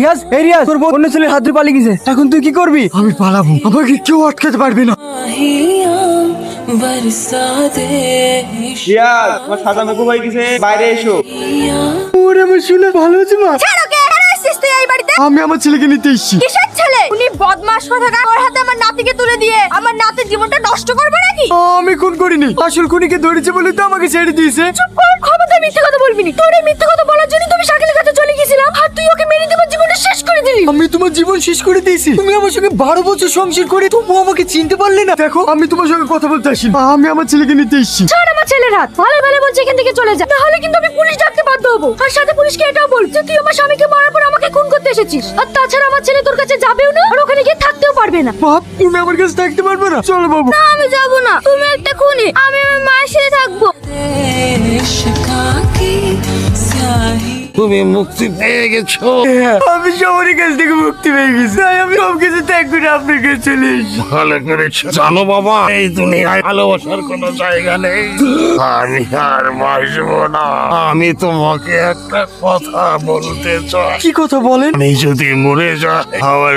রিয়াজ, এই রিয়াজ, তোর বোন অন্য ছেলের হাত ধরে পালিয়ে গেছে। এখন তুই কি করবি? আমি পালাবো, আমাকে কেউ আটকাতে পারবে না। রিয়াজ, তোমার সাজা মুখ হয়ে গেছে, বাইরে এসো। ওরে আমার শুনে ভালো আছে মা। ছাড় ওকে। কেন এসেছিস তুই এই বাড়িতে? আমি আমার ছেলেকে নিতে এসেছি। কিসের ছেলে? উনি বদমাশ কোথাকার। ওর হাতে আমার নাতিকে তুলে দিয়ে আমার নাতির জীবনটা নষ্ট করবে নাকি? আমি খুন করিনি, আসল খুনিকে ধরেছে বলে তো আমাকে ছেড়ে দিয়েছে। চুপ কর, খবরদার মিথ্যে কথা বলবি না। তোর এই মিথ্যে কথা বলার জন্য তুমি শাকিলের কাছে চলে গেছিলাম, আর তুই ওকে মেরে দেবার জীবনটা শেষ করে দিলি। আমি তোমার জীবন শেষ করে দিয়েছি। তুমি আমার সঙ্গে 12 বছর সংসার করে তবু আমাকে চিনতে পারলে না। দেখো, আমি তোমার সঙ্গে কথা বলতে আসি, আমি আমার ছেলেকে নিতে এসেছি। ছাড় আমার ছেলের হাত। ভালো ভালো বলছি এখান থেকে চলে যা, নাহলে কিন্তু আমি পুলিশ ডাকতে বাধ্য হবো। আর সাথে পুলিশকে এটাও বল যে তুই আমার স্বামীকে মারার পর আমাকে খুন করতে এসেছিস। আর তাছাড়া আমার ছেলে তোর কাছে যাবেও না, আর ওখানে গিয়ে থাকতেও পারবে না। বাপ, তুমি আমার কাছে থাকতে পারবে না। চলো বাবু। না, আমি যাবো না। তুমি একটা খুনি, আমি আমার মায়ের সাথে থাকবো। তুমি মুক্তি পেয়ে গেছো। আমি সবার কাছ থেকে মুক্তি পেয়ে গেছি, তাই আমি সব কিছু ত্যাগ করে আপনার কাছে চলে এসেছি। ভালো করেছো। জানো বাবা, এই দুনিয়ায় ভালোবাসার কোনো জায়গা নেই। আমি আর বাসবো না। আমি তোমাকে একটা কথা বলতে চাই। কি কথা বলেন? আমি যদি মরে যাই, আমার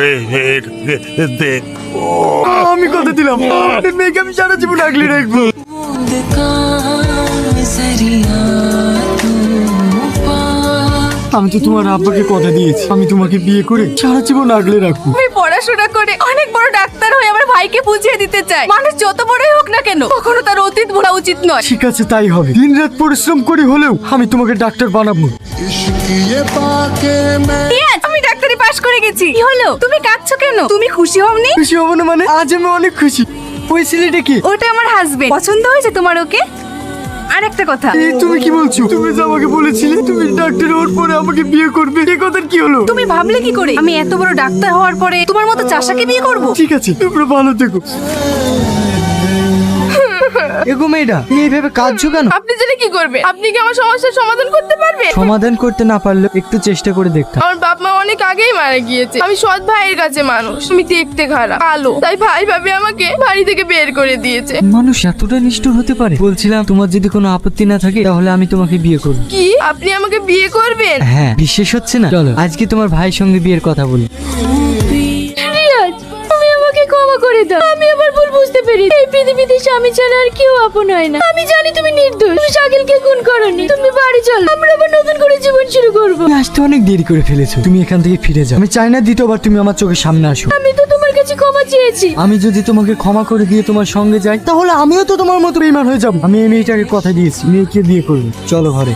দেখো। আমি কথা দিলাম, আপনার মেয়েকে আমি সারা জীবন আগলে রাখবো। আমি তো তোমার আব্বাকে কথা দিয়েছি, আমি তোমাকে বিয়ে করে সারা জীবন আগলে রাখবো। আমি পড়াশোনা করে অনেক বড় ডাক্তার হয়ে আমার ভাইকে বুঝিয়ে দিতে চাই, মানুষ যত বড়ই হোক না কেন কখনো তার অতীত ভোলা উচিত নয়। ঠিক আছে, তাই হবে। দিনরাত পরিশ্রম করে হলেও আমি তোমাকে ডাক্তার বানাবো। রিয়াজ, আমি ডাক্তারি পাশ করে গেছি। কি হলো? তুমি কাঁদছো কেন? তুমি খুশি হওনি? খুশি হবো না মানে? আজ আমি অনেক খুশি। ওই ছেলেটা কি? ওটা আমার হাজবেন্ড। পছন্দ হয়েছে তোমার ওকে? আর একটা কথা, এই তুমি কি বলছো? তুমি যে আমাকে বলেছিলে তুমি ডাক্তার হওয়ার পরে আমাকে বিয়ে করবে, এই কথার কি হলো? তুমি ভাবলে কি করে আমি এত বড় ডাক্তার হওয়ার পরে তোমার মতো চাষাকে বিয়ে করব? ঠিক আছে, তোমরা ভালো থেকো। এগো মেয়েটা, এইভাবে কাঁদছো কেন? আপনি জেনে কি করবে? আপনি কি আমার সমস্যার সমাধান করতে পারবেন? সমাধান করতে না পারলে একটু চেষ্টা করে দেখতাম। আমার বাপ মা অনেক আগেই মারা গিয়েছে। আমি সৎ ভাইয়ের কাছে মানুষ, আমি দেখতে খারাপ কালো, তাই ভাই ভাবে আমাকে বাড়ি থেকে বের করে দিয়েছে। মানুষ এতটা নিষ্ঠুর হতে পারে? বলছিলাম তোমার যদি কোনো আপত্তি না থাকে তাহলে আমি তোমাকে বিয়ে করব। কি আপনি আমাকে বিয়ে করবেন? হ্যাঁ, বিশ্বাস হচ্ছে না? চলো আজকে তোমার ভাইয়ের সঙ্গে বিয়ের কথা বলি। রিয়াজ, তুমি আমাকে ক্ষমা করে দাও। আমি আমার ভুল বুঝতে পেরেছি। এই পৃথিবীতে স্বামী ছাড়া আর কেউ আপন হয় না। আমি জানি তুমি নির্দোষ, তুমি শাকিলকে খুন করোনি। তুমি বাড়ি চলো, আমরা আবার নতুন করে জীবন শুরু করব। তুমি আসতে অনেক দেরি করে ফেলেছো, তুমি এখান থেকে ফিরে যাও। আমি চাই না দ্বিতীয়বার তুমি আমার চোখের সামনে আসো। আমি তো তোমার কাছে ক্ষমা চেয়েছি। আমি যদি তোমাকে ক্ষমা করে দিয়ে তোমার সঙ্গে যাই তাহলে আমিও তো তোমার মতো বেঈমান হয়ে যাব। আমি এই মেয়েটাকে কথা দিয়েছি, মেয়েকে বিয়ে করবো। চলো ঘরে।